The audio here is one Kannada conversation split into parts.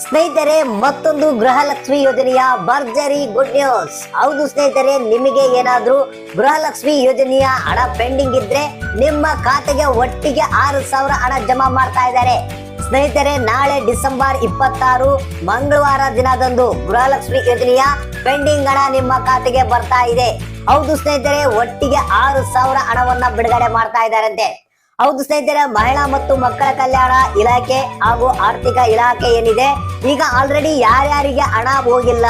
ಸ್ನೇಹಿತರೆ, ಮತ್ತೊಂದು ಗೃಹಲಕ್ಷ್ಮಿ ಯೋಜನೆಯ ಭರ್ಜರಿ ಗುಡ್ ನ್ಯೂಸ್. ಹೌದು ಸ್ನೇಹಿತರೆ, ನಿಮಗೆ ಏನಾದ್ರೂ ಗೃಹಲಕ್ಷ್ಮಿ ಯೋಜನೆಯ ಹಣ ಪೆಂಡಿಂಗ್ ಇದ್ರೆ ನಿಮ್ಮ ಖಾತೆಗೆ ಒಟ್ಟಿಗೆ 6,000 ಹಣ ಜಮಾ ಮಾಡ್ತಾ ಇದ್ದಾರೆ. ಸ್ನೇಹಿತರೆ, ನಾಳೆ ಡಿಸೆಂಬರ್ 26 ಮಂಗಳವಾರ ದಿನದಂದು ಗೃಹಲಕ್ಷ್ಮಿ ಯೋಜನೆಯ ಪೆಂಡಿಂಗ್ ಹಣ ನಿಮ್ಮ ಖಾತೆಗೆ ಬರ್ತಾ ಇದೆ. ಹೌದು ಸ್ನೇಹಿತರೆ, ಒಟ್ಟಿಗೆ 6,000 ಹಣವನ್ನ ಬಿಡುಗಡೆ ಮಾಡ್ತಾ ಇದ್ದಾರಂತೆ. ಹೌದು ಸ್ನೇಹಿತರೆ, ಮಹಿಳಾ ಮತ್ತು ಮಕ್ಕಳ ಕಲ್ಯಾಣ ಇಲಾಖೆ ಹಾಗೂ ಆರ್ಥಿಕ ಇಲಾಖೆ ಏನಿದೆ, ಈಗ ಆಲ್ರೆಡಿ ಯಾರ್ಯಾರಿಗೆ ಹಣ ಹೋಗಿಲ್ಲ,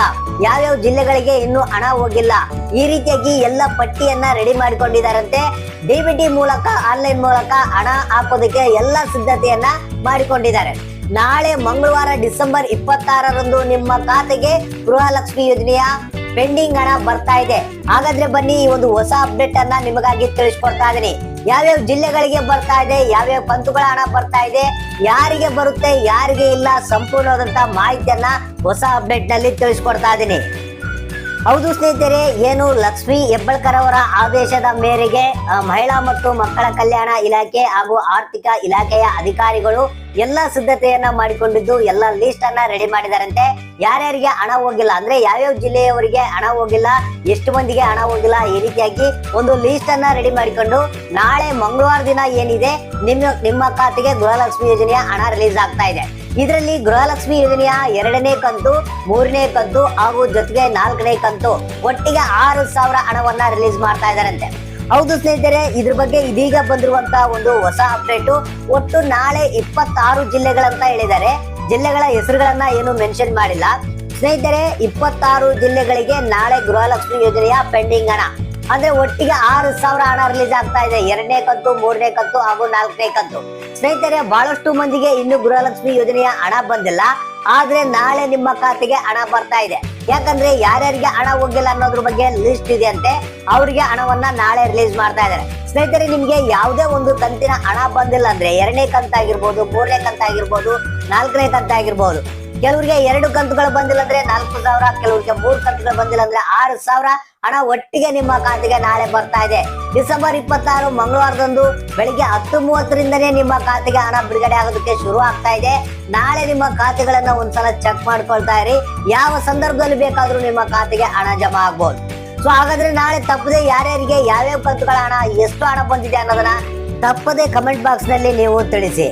ಯಾವ್ಯಾವ ಜಿಲ್ಲೆಗಳಿಗೆ ಇನ್ನು ಹಣ ಹೋಗಿಲ್ಲ, ಈ ರೀತಿಯಾಗಿ ಎಲ್ಲ ಪಟ್ಟಿಯನ್ನ ರೆಡಿ ಮಾಡಿಕೊಂಡಿದ್ದಾರಂತೆ. ಡಿಬಿಟಿ ಮೂಲಕ, ಆನ್ಲೈನ್ ಮೂಲಕ ಹಣ ಹಾಕೋದಕ್ಕೆ ಎಲ್ಲ ಸಿದ್ಧತೆಯನ್ನ ಮಾಡಿಕೊಂಡಿದ್ದಾರೆ. ನಾಳೆ ಮಂಗಳವಾರ ಡಿಸೆಂಬರ್ 26ರಂದು ನಿಮ್ಮ ಖಾತೆಗೆ ಗೃಹಲಕ್ಷ್ಮಿ ಯೋಜನೆಯ ಪೆಂಡಿಂಗ್ ಹಣ ಬರ್ತಾ ಇದೆ. ಹಾಗಾದ್ರೆ ಬನ್ನಿ, ಈ ಒಂದು ಹೊಸ ಅಪ್ಡೇಟ್ ಅನ್ನ ನಿಮಗಾಗಿ ತಿಳಿಸ್ಕೊಡ್ತಾ ಇದೀನಿ. ಯಾವ್ಯಾವ ಜಿಲ್ಲೆಗಳಿಗೆ ಬರ್ತಾ ಇದೆ, ಯಾವ್ಯಾವ ಕಂತುಗಳ ಹಣ ಬರ್ತಾ ಇದೆ, ಯಾರಿಗೆ ಬರುತ್ತೆ, ಯಾರಿಗೆ ಇಲ್ಲ, ಸಂಪೂರ್ಣವಾದಂತ ಮಾಹಿತಿಯನ್ನ ಹೊಸ ಅಪ್ಡೇಟ್ ನಲ್ಲಿ ತಿಳಿಸ್ಕೊಡ್ತಾ ಇದೀನಿ. ಹೌದು ಸ್ನೇಹಿತರೆ, ಏನು ಲಕ್ಷ್ಮಿ ಹೆಬ್ಬಾಳ್ಕರ್ ಅವರ ಆದೇಶದ ಮೇರೆಗೆ ಮಹಿಳಾ ಮತ್ತು ಮಕ್ಕಳ ಕಲ್ಯಾಣ ಇಲಾಖೆ ಹಾಗೂ ಆರ್ಥಿಕ ಇಲಾಖೆಯ ಅಧಿಕಾರಿಗಳು ಎಲ್ಲ ಸಿದ್ಧತೆಯನ್ನ ಮಾಡಿಕೊಂಡಿದ್ದು ಎಲ್ಲ ಲಿಸ್ಟ್ ಅನ್ನ ರೆಡಿ ಮಾಡಿದಾರಂತೆ. ಯಾರ್ಯಾರಿಗೆ ಹಣ ಹೋಗಿಲ್ಲ ಅಂದ್ರೆ ಯಾವ್ಯಾವ ಜಿಲ್ಲೆಯವರಿಗೆ ಹಣ ಹೋಗಿಲ್ಲ, ಎಷ್ಟು ಮಂದಿಗೆ ಹಣ ಹೋಗಿಲ್ಲ, ಈ ರೀತಿಯಾಗಿ ಒಂದು ಲಿಸ್ಟ್ ಅನ್ನ ರೆಡಿ ಮಾಡಿಕೊಂಡು ನಾಳೆ ಮಂಗಳವಾರ ದಿನ ಏನಿದೆ ನಿಮ್ಮ ಖಾತೆಗೆ ಗೃಹಲಕ್ಷ್ಮಿ ಯೋಜನೆಯ ಹಣ ರಿಲೀಸ್ ಆಗ್ತಾ ಇದೆ. ಇದರಲ್ಲಿ ಗೃಹಲಕ್ಷ್ಮಿ ಯೋಜನೆಯ 2ನೇ ಕಂತು, 3ನೇ ಕಂತು ಹಾಗೂ ಜೊತೆಗೆ 4ನೇ ಕಂತು ಒಟ್ಟಿಗೆ 6,000 ಹಣವನ್ನ ರಿಲೀಸ್ ಮಾಡ್ತಾ ಇದ್ದಾರಂತೆ. ಹೌದು ಸ್ನೇಹಿತರೆ, ಇದ್ರ ಬಗ್ಗೆ ಇದೀಗ ಬಂದಿರುವಂತ ಒಂದು ಹೊಸ ಅಪ್ಡೇಟ್. ಒಟ್ಟು ನಾಳೆ 26 ಜಿಲ್ಲೆಗಳಂತ ಹೇಳಿದ್ದಾರೆ. ಜಿಲ್ಲೆಗಳ ಹೆಸರುಗಳನ್ನ ಏನು ಮೆನ್ಷನ್ ಮಾಡಿಲ್ಲ. ಸ್ನೇಹಿತರೆ, 26 ಜಿಲ್ಲೆಗಳಿಗೆ ನಾಳೆ ಗೃಹಲಕ್ಷ್ಮಿ ಯೋಜನೆಯ ಪೆಂಡಿಂಗ್ ಹಣ ಅಂದ್ರೆ ಒಟ್ಟಿಗೆ 6,000 ಹಣ ರಿಲೀಸ್ ಆಗ್ತಾ ಇದೆ. 2ನೇ ಕಂತು, 3ನೇ ಕಂತು ಹಾಗೂ 4ನೇ ಕಂತು. ಸ್ನೇಹಿತರೆ, ಬಹಳಷ್ಟು ಮಂದಿಗೆ ಇನ್ನು ಗೃಹಲಕ್ಷ್ಮಿ ಯೋಜನೆಯ ಹಣ ಬಂದಿಲ್ಲ. ಆದ್ರೆ ನಾಳೆ ನಿಮ್ಮ ಖಾತೆಗೆ ಹಣ ಬರ್ತಾ ಇದೆ. ಯಾಕಂದ್ರೆ ಯಾರ್ಯಾರಿಗೆ ಹಣ ಹೋಗಿಲ್ಲ ಅನ್ನೋದ್ರ ಬಗ್ಗೆ ಲಿಸ್ಟ್ ಇದೆ ಅಂತೆ. ಅವರಿಗೆ ಹಣವನ್ನ ನಾಳೆ ರಿಲೀಸ್ ಮಾಡ್ತಾ ಇದ್ದಾರೆ. ಸ್ನೇಹಿತರೆ, ನಿಮ್ಗೆ ಯಾವುದೇ ಒಂದು ಕಂತಿನ ಹಣ ಬಂದಿಲ್ಲ ಅಂದ್ರೆ 2ನೇ ಕಂತಾಗಿರ್ಬೋದು, 3ನೇ ಕಂತಾಗಿರ್ಬೋದು, 4ನೇ ಕಂತಾಗಿರ್ಬೋದು, ಕೆಲವರಿಗೆ 2 ಕಂತುಗಳು ಬಂದಿಲ್ಲ ಅಂದ್ರೆ 4,000, ಕೆಲವರಿಗೆ 3 ಕಂತುಗಳು ಬಂದಿಲ್ಲ ಅಂದ್ರೆ 6,000 ಹಣ ಒಟ್ಟಿಗೆ ನಿಮ್ಮ ಖಾತೆಗೆ ನಾಳೆ ಬರ್ತಾ ಇದೆ. ಡಿಸೆಂಬರ್ 26 ಮಂಗಳವಾರದಂದು ಬೆಳಿಗ್ಗೆ 10:30ರಿಂದನೇ ನಿಮ್ಮ ಖಾತೆಗೆ ಹಣ ಬಿಡುಗಡೆ ಆಗೋದಕ್ಕೆ ಶುರು ಆಗ್ತಾ ಇದೆ. ನಾಳೆ ನಿಮ್ಮ ಖಾತೆಗಳನ್ನ ಒಂದ್ಸಲ ಚೆಕ್ ಮಾಡ್ಕೊಳ್ತಾ ಇರಿ. ಯಾವ ಸಂದರ್ಭದಲ್ಲಿ ಬೇಕಾದ್ರೂ ನಿಮ್ಮ ಖಾತೆಗೆ ಹಣ ಜಮಾ ಆಗ್ಬಹುದು. ಸೊ ಹಾಗಾದ್ರೆ ನಾಳೆ ತಪ್ಪದೆ ಯಾರ್ಯಾರಿಗೆ ಯಾವ್ಯಾವ ಕಂತುಗಳ ಹಣ, ಎಷ್ಟು ಹಣ ಬಂದಿದೆ ಅನ್ನೋದನ್ನ ತಪ್ಪದೆ ಕಮೆಂಟ್ ಬಾಕ್ಸ್ ನಲ್ಲಿ ನೀವು ತಿಳಿಸಿ.